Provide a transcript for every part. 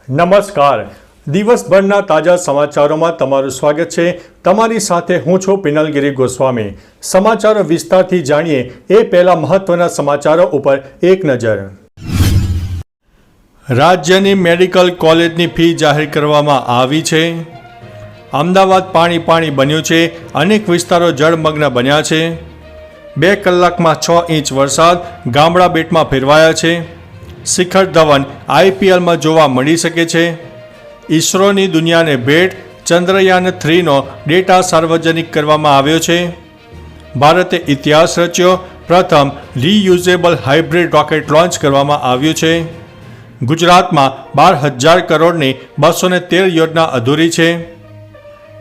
નમસ્કાર. દિવસભરના તાજા સમાચારોમાં તમારું સ્વાગત છે. તમારી સાથે હું છું પિનલગીરી ગોસ્વામી. સમાચારો વિસ્તારથી જાણીએ એ પહેલા મહત્વના સમાચારો ઉપર એક નજર. રાજ્યની મેડિકલ કોલેજની ફી જાહેર કરવામાં આવી છે. અમદાવાદ પાણી બન્યું છે. અનેક વિસ્તારો જળમગ્ન બન્યા છે. 2 કલાકમાં 6 ઇંચ વરસાદ ગામડા બેટમાં ફેરવાયા છે. શિખર ધવન IPLમાં જોવા મળી શકે છે. ઈસરોની દુનિયાને ભેટ ચંદ્રયાન 3નો ડેટા સાર્વજનિક કરવામાં આવ્યો છે. ભારતે ઇતિહાસ રચ્યો. પ્રથમ રીયુઝેબલ હાઇબ્રિડ રોકેટ લોન્ચ કરવામાં આવ્યું છે. ગુજરાતમાં 12,000 કરોડની 213 યોજના અધૂરી છે.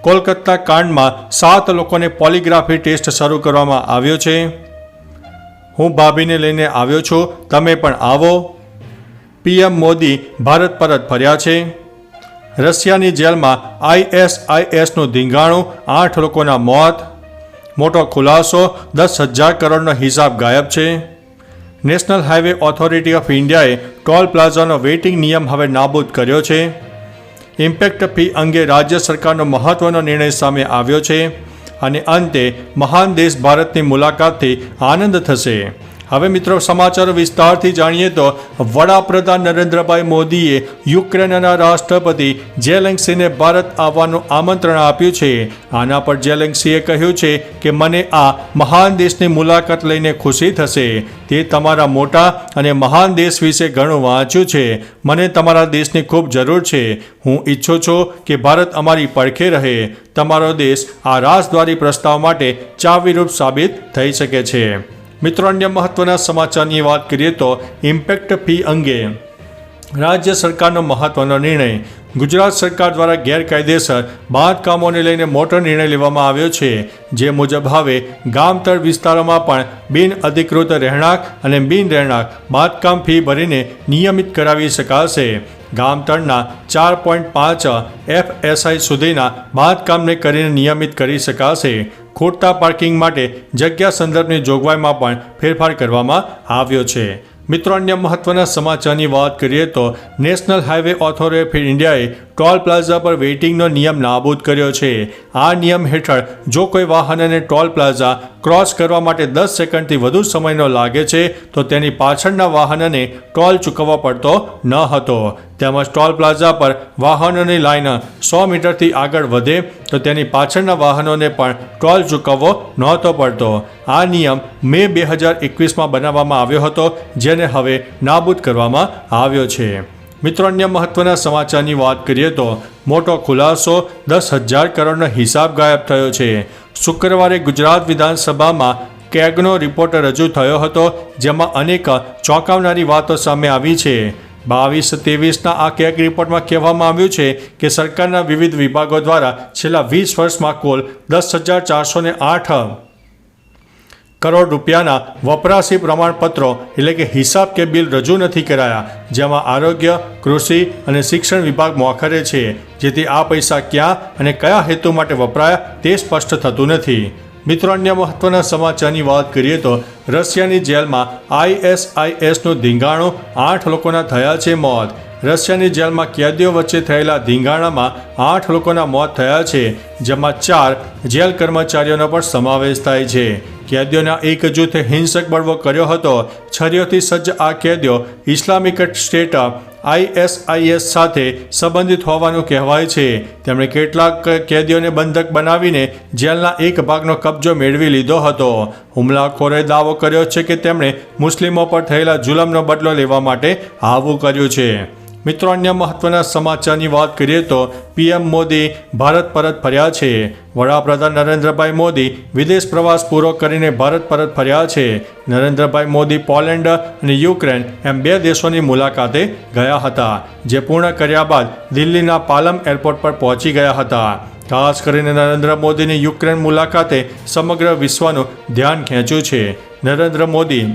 કોલકાતા કાંડમાં 7 લોકોને પોલિગ્રાફી ટેસ્ટ શરૂ કરવામાં આવ્યો છે. હું ભાભીને લઈને આવ્યો છું, તમે પણ આવો. PM મોદી ભારત પરત ફર્યા છે. રશિયાની જેલમાં ISISનું ધીંગાણું, 8 લોકોના મોત. મોટો ખુલાસો, 10,000 કરોડનો હિસાબ ગાયબ છે. નેશનલ હાઈવે ઓથોરિટી ઓફ ઇન્ડિયાએ ટોલ પ્લાઝાનો વેઇટિંગ નિયમ હવે નાબૂદ કર્યો છે. ઇમ્પેક્ટ ફી અંગે રાજ્ય સરકારનો મહત્વનો નિર્ણય સામે આવ્યો છે. અને અંતે મહાન દેશ ભારતની મુલાકાતથી આનંદ થશે. હવે મિત્રો સમાચારો વિસ્તારથી જાણીએ તો વડાપ્રધાન નરેન્દ્રભાઈ મોદીએ યુક્રેનના રાષ્ટ્રપતિ ઝેલેન્સ્કીને ભારત આવવાનું આમંત્રણ આપ્યું છે. આના પર ઝેલેન્સ્કીએ કહ્યું છે કે મને આ મહાન દેશની મુલાકાત લઈને ખુશી થશે. તે તમારા મોટા અને મહાન દેશ વિશે ઘણું વાંચ્યું છે. મને તમારા દેશની ખૂબ જરૂર છે. હું ઈચ્છું છું કે ભારત અમારી પડખે રહે. તમારો દેશ આ રાજદ્વારી પ્રસ્તાવ માટે ચાવીરૂપ સાબિત થઈ શકે છે. મિત્રો, અન્ય મહત્વના સમાચારની વાત કરીએ તો ઇમ્પેક્ટ ફી અંગે રાજ્ય સરકારનો મહત્વનો નિર્ણય. ગુજરાત સરકાર દ્વારા ગેરકાયદેસર બાંધકામોને લઈને મોટો નિર્ણય લેવામાં આવ્યો છે. જે મુજબ હવે ગામતળ વિસ્તારોમાં પણ બિન અધિકૃત રહેણાંક અને બિન રહેણાંક બાંધકામ ફી ભરીને નિયમિત કરાવી શકાશે. ગામતળના 4.5 FSI સુધીના બાંધકામને કરીને નિયમિત કરી શકાશે. ખોટા પાર્કિંગ માટે જગ્યા સંદર્ભની જોગવાઈમાં પણ ફેરફાર કરવામાં આવ્યો છે. મિત્રો, અન્ય મહત્વના સમાચારની વાત કરીએ તો નેશનલ હાઈવે ઓથોરિટી ઓફ ઇન્ડિયાએ ટોલ પ્લાઝા પર વેઇટિંગનો નિયમ નાબૂદ કર્યો છે. આ નિયમ હેઠળ જો કોઈ વાહનને ટોલ પ્લાઝા ક્રોસ કરવા માટે 10 સેકન્ડથી વધુ સમયનો લાગે છે તો તેની પાછળના વાહનને ટોલ ચૂકવવો પડતો ન હતો. તેમજ ટોલ પ્લાઝા પર વાહનોની લાઇન 100 મીટરથી આગળ વધે તો તેની પાછળના વાહનોને પણ ટોલ ચૂકવવો નહોતો પડતો. આ નિયમ મે 2021માં બનાવવામાં આવ્યો હતો, જેને હવે નાબૂદ કરવામાં આવ્યો છે. મિત્રો, અન્ય મહત્વના સમાચારની વાત કરીએ તો મોટો ખુલાસો, 10,000 કરોડનો હિસાબ ગાયબ થયો છે. શુક્રવારે ગુજરાત વિધાનસભામાં કેગનો રિપોર્ટ રજૂ થયો હતો, જેમાં અનેક ચોંકાવનારી વાતો સામે આવી છે. 22-23ના આ કેગ રિપોર્ટમાં કહેવામાં આવ્યું છે કે સરકારના વિવિધ વિભાગો દ્વારા છેલ્લા 20 વર્ષમાં કુલ 10,408 કરોડ રૂપિયાના વપરાશી પ્રમાણપત્રો એટલે કે હિસાબ કે બિલ રજૂ નથી કરાયા, જેમાં આરોગ્ય, કૃષિ અને શિક્ષણ વિભાગ મોખરે છે. જેથી આ પૈસા ક્યાં અને કયા હેતુ માટે વપરાયા તે સ્પષ્ટ થતું નથી. મિત્રો, અન્ય મહત્વના સમાચારની વાત કરીએ તો રશિયાની જેલમાં ISISનું ધીંગાણું, 8 લોકોના થયા છે મોત. રશિયાની જેલમાં કેદીઓ વચ્ચે થયેલા ધીંગાણામાં 8 લોકોના મોત થયા છે, જેમાં 4 જેલ કર્મચારીઓનો પણ સમાવેશ થાય છે. કેદીઓના એક જૂથે હિંસક બળવો કર્યો હતો. છરીઓથી સજ્જ આ કેદીઓ ઇસ્લામિક સ્ટેટ ISIS સાથે સંબંધિત હોવાનું કહેવાય છે. તેમણે કેટલાક કેદીઓને બંધક બનાવીને જેલના એક ભાગનો કબજો મેળવી લીધો હતો. હુમલાખોરે દાવો કર્યો છે કે તેમણે મુસ્લિમો પર થયેલા જુલમનો બદલો લેવા માટે આવું કર્યું છે. મિત્રો, અન્ય મહત્વના સમાચારની વાત કરીએ તો PM મોદી ભારત પરત ફર્યા છે. વડાપ્રધાન નરેન્દ્રભાઈ મોદી વિદેશ પ્રવાસ પૂરો કરીને ભારત પરત ફર્યા છે. નરેન્દ્રભાઈ મોદી પોલેન્ડ અને યુક્રેન એમ 2 દેશોની મુલાકાતે ગયા હતા, જે પૂર્ણ કર્યા બાદ દિલ્હીના પાલમ એરપોર્ટ પર પહોંચી ગયા હતા. ખાસ કરીને નરેન્દ્ર મોદીની યુક્રેન મુલાકાતે સમગ્ર વિશ્વનું ધ્યાન ખેંચ્યું છે. નરેન્દ્ર મોદી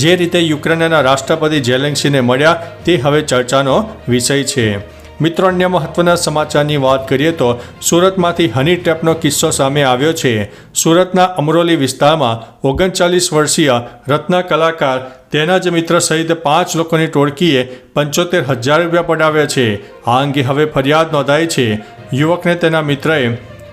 જે રીતે યુક્રેનના રાષ્ટ્રપતિ ઝેલેન્સ્કીને મળ્યા તે હવે ચર્ચાનો વિષય છે. મિત્રો, અન્ય મહત્વના સમાચારની વાત કરીએ તો સુરતમાંથી હની ટ્રેપનો કિસ્સો સામે આવ્યો છે. સુરતના અમરોલી વિસ્તારમાં 39 વર્ષીય રત્ન કલાકાર તેના જ મિત્ર સહિત 5 લોકોની ટોળકીએ 75,000 રૂપિયા પડાવ્યા છે. આ અંગે હવે ફરિયાદ નોંધાઈ છે. યુવકને તેના મિત્રએ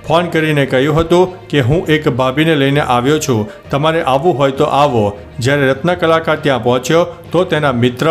ફોન કરીને કહ્યું હતું કે હું એક ભાભીને લઈને આવ્યો છું, તમારે આવવું હોય તો આવો. જ્યારે રત્ન કલાકાર ત્યાં પહોંચ્યો તો તેના મિત્ર,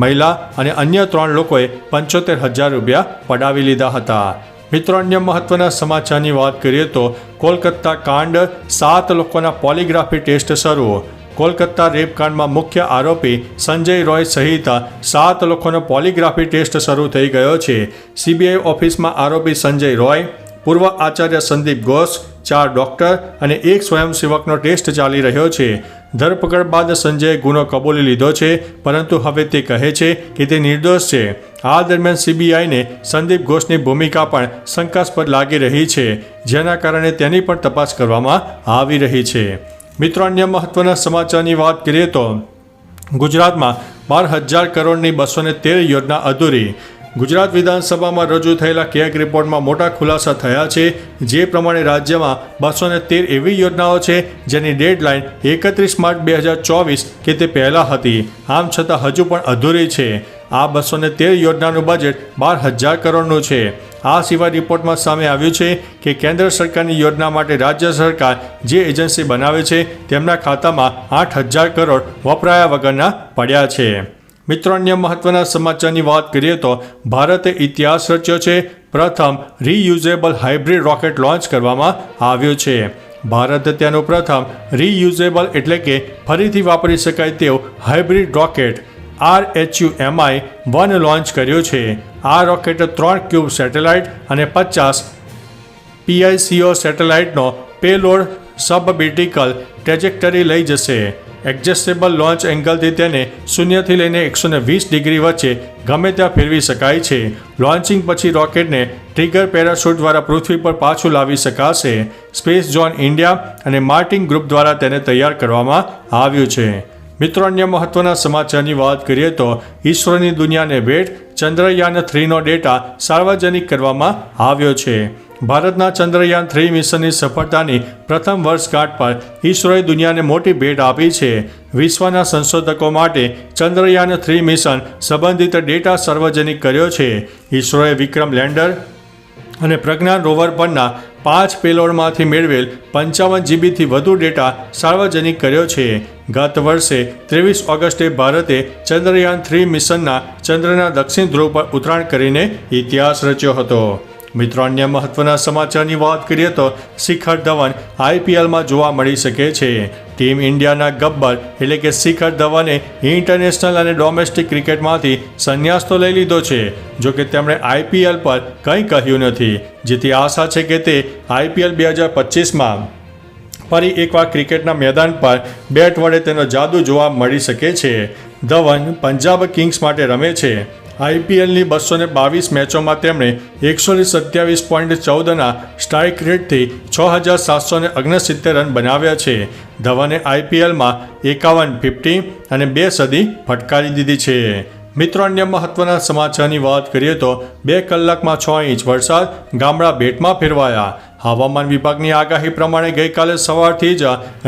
મહિલા અને અન્ય 3 લોકોએ 75,000 રૂપિયા પડાવી લીધા હતા. મિત્રો, અન્ય મહત્વના સમાચારની વાત કરીએ તો કોલકાતા કાંડ, 7 લોકોના પોલીગ્રાફી ટેસ્ટ શરૂ. કોલકાતા રેપકાંડમાં મુખ્ય આરોપી સંજય રોય સહિત 7 લોકોનો પોલીગ્રાફી ટેસ્ટ શરૂ થઈ ગયો છે. સીબીઆઈ ઓફિસમાં આરોપી સંજય રોય, પૂર્વ આચાર્ય સંદીપ ઘોષ, 4 ડોક્ટર અને 1 સ્વયંસેવકનો ટેસ્ટ ચાલી રહ્યો છે. ધરપકડ બાદ સંજયે ગુનો કબૂલી લીધો છે, પરંતુ હવે તે કહે છે કે તે નિર્દોષ છે. આ દરમિયાન સીબીઆઈને સંદીપ ઘોષની ભૂમિકા પણ શંકાસ્પદ લાગી રહી છે, જેના કારણે તેની પણ તપાસ કરવામાં આવી રહી છે. મિત્રો, અન્ય મહત્વના સમાચારની વાત કરીએ તો ગુજરાતમાં 12,000 કરોડની 213 યોજના અધૂરી. ગુજરાત વિધાનસભામાં રજૂ થયેલા કેગ રિપોર્ટમાં મોટા ખુલાસા થયા છે. જે પ્રમાણે રાજ્યમાં 213 એવી યોજનાઓ છે જેની ડેડલાઇન 31 માર્ચ 2024 કે તે પહેલાં હતી, આમ છતાં હજુ પણ અધૂરી છે. આ 213 યોજનાનું બજેટ 12,000 કરોડનું છે. આ સિવાય રિપોર્ટમાં સામે આવ્યું છે કે કેન્દ્ર સરકારની યોજના માટે રાજ્ય સરકાર જે એજન્સી બનાવે છે તેમના ખાતામાં 8,000 કરોડ વપરાયા વગરના પડ્યા છે. મિત્રો, અન્ય મહત્વના સમાચારની વાત કરીએ તો ભારતે ઇતિહાસ રચ્યો છે. પ્રથમ રીયુઝેબલ હાઇબ્રિડ રોકેટ લોન્ચ કરવામાં આવ્યું છે. ભારતે તેનું પ્રથમ રીયુઝેબલ એટલે કે ફરીથી વાપરી શકાય તેવું હાઇબ્રિડ રોકેટ RHUMI-1 લોન્ચ કર્યું છે. આ રોકેટ 3 ક્યુબ સેટેલાઇટ અને 50 PICO સેટેલાઇટનો પેલોડ સબબિટિકલ ટ્રેજેક્ટરી લઈ જશે. એડજસ્ટેબલ લોન્ચ એંગલથી તેને 0 લઈને 120 ડિગ્રી વચ્ચે ગમે ત્યાં ફેરવી શકાય છે. લોન્ચિંગ પછી રોકેટને ટ્રિગર પેરાશૂટ દ્વારા પૃથ્વી પર પાછું લાવી શકાશે. સ્પેસ ઝોન ઇન્ડિયા અને માર્ટિન ગ્રુપ દ્વારા તેને તૈયાર કરવામાં આવ્યું છે. મિત્રો, અન્ય મહત્વના સમાચારની વાત કરીએ તો ઈસરોની દુનિયાને ભેટ, ચંદ્રયાન 3નો ડેટા સાર્વજનિક કરવામાં આવ્યો છે. ભારતના ચંદ્રયાન 3 મિશનની સફળતાની પ્રથમ વર્ષગાંઠ પર ઈસરોએ દુનિયાને મોટી ભેટ આપી છે. વિશ્વના સંશોધકો માટે ચંદ્રયાન 3 મિશન સંબંધિત ડેટા સાર્વજનિક કર્યો છે. ઈસરોએ વિક્રમ લેન્ડર અને પ્રજ્ઞાન રોવર પરના 5 પેલોડમાંથી મેળવેલ 55 જીબીથી વધુ ડેટા સાર્વજનિક કર્યો છે. ગત વર્ષે 23 ઓગસ્ટે ભારતે ચંદ્રયાન 3 મિશનના ચંદ્રના દક્ષિણ ધ્રુવ પર ઉતરાણ કરીને ઇતિહાસ રચ્યો હતો. મિત્રો, અન્ય મહત્વના સમાચારની વાત કરીએ તો શિખર ધવન IPLમાં જોવા મળી શકે છે. ટીમ ઇન્ડિયાના ગબ્બર એટલે કે શિખર ધવને ઇન્ટરનેશનલ અને ડોમેસ્ટિક ક્રિકેટમાંથી સંન્યાસ તો લઈ લીધો છે, જો કે તેમણે IPL પર કંઈ કહ્યું નથી, જેથી આશા છે કે તે IPL 2025માં ફરી એકવાર ક્રિકેટના મેદાન પર બેટ વડે તેનો જાદુ જોવા મળી શકે છે. ધવન પંજાબ કિંગ્સ માટે રમે છે. IPLની 222 મેચોમાં તેમણે 127.14ના સ્ટ્રાઇક રેટથી 6,769 રન બનાવ્યા છે. ધવને IPLમાં 51, 50 અને 2 સદી ફટકારી દીધી છે. મિત્રો, અન્ય મહત્વના સમાચારની વાત કરીએ તો 2 કલાકમાં 6 ઇંચ વરસાદ, ગામડા બેટમાં ફેરવાયા. હવામાન વિભાગની આગાહી પ્રમાણે ગઈકાલે સવારથી જ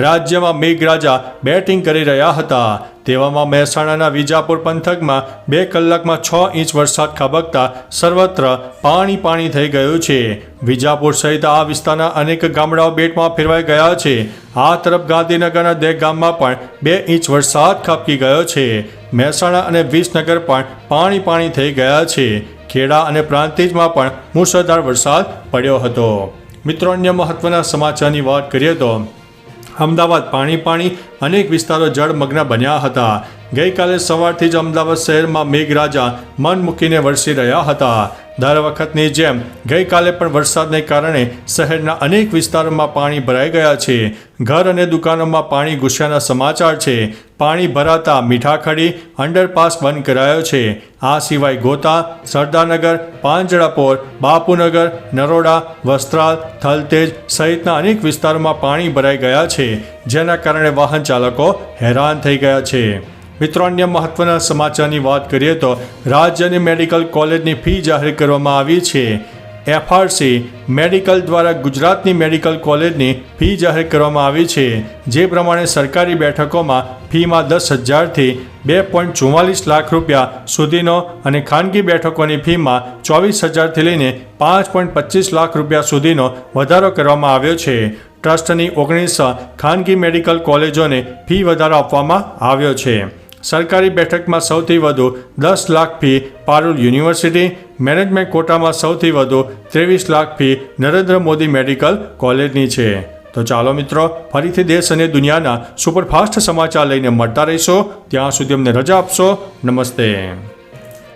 રાજ્યમાં મેઘરાજા બેટિંગ કરી રહ્યા હતા. તેવામાં મહેસાણાના વિજાપુર પંથકમાં 2 કલાકમાં 6 ઇંચ વરસાદ ખાબકતા સર્વત્ર પાણી થઈ ગયું છે. વિજાપુર સહિત આ વિસ્તારના અનેક ગામડાઓ બેટમાં ફેરવાઈ ગયા છે. આ તરફ ગાંધીનગરના દહેગામમાં પણ 2 ઇંચ વરસાદ ખાબકી ગયો છે. મહેસાણા અને વિસનગર પણ પાણી થઈ ગયા છે. ખેડા અને પ્રાંતિજમાં પણ મુશળધાર વરસાદ પડ્યો હતો. મિત્રો, અન્ય મહત્વના સમાચારની વાત કરીએ તો અમદાવાદ પાણી અનેક વિસ્તારો જળમગ્ન બન્યા હતા. ગઈકાલે સવારથી જ અમદાવાદ શહેરમાં મેઘરાજા મન મૂકીને વરસી રહ્યા હતા. દર વખતની જેમ ગઈકાલે પણ વરસાદને કારણે શહેરના અનેક વિસ્તારોમાં પાણી ભરાઈ ગયા છે. ઘર અને દુકાનોમાં પાણી ઘૂસ્યાના સમાચાર છે. પાણી ભરાતા મીઠાખડી અંડરપાસ બંધ કરાયો છે. આ સિવાય ગોતા, સરદારનગર, પાંજરાપોર, બાપુનગર, નરોડા, વસ્ત્રાલ, થલતેજ સહિતના અનેક વિસ્તારોમાં પાણી ભરાઈ ગયા છે, જેના કારણે વાહન ચાલકો હેરાન થઈ ગયા છે. મિત્રો, અન્ય મહત્વના સમાચારની વાત કરીએ તો રાજ્યની મેડિકલ કોલેજની ફી જાહેર કરવામાં આવી છે. FRC મેડિકલ દ્વારા ગુજરાતની મેડિકલ કોલેજની ફી જાહેર કરવામાં આવી છે. જે પ્રમાણે સરકારી બેઠકોમાં ફીમાં 10,000થી 2.44 લાખ રૂપિયા સુધીનો અને ખાનગી બેઠકોની ફીમાં 24,000થી લઈને 5.25 લાખ રૂપિયા સુધીનો વધારો કરવામાં આવ્યો છે. ટ્રસ્ટની 19 ખાનગી મેડિકલ કોલેજોને ફી વધારો આપવામાં આવ્યો છે. સરકારી બેઠકમાં સૌથી વધુ 10 lakh fee Parul university, management કોટામાં સૌથી વધુ 23 લાખ ફી નરેન્દ્ર મોદી મેડિકલ કોલેજની છે. તો ચાલો મિત્રો, ફરીથી દેશ અને દુનિયાના સુપરફાસ્ટ સમાચાર લઈને મળતા રહીશો. ત્યાં સુધી અમને રજા આપશો. નમસ્તે.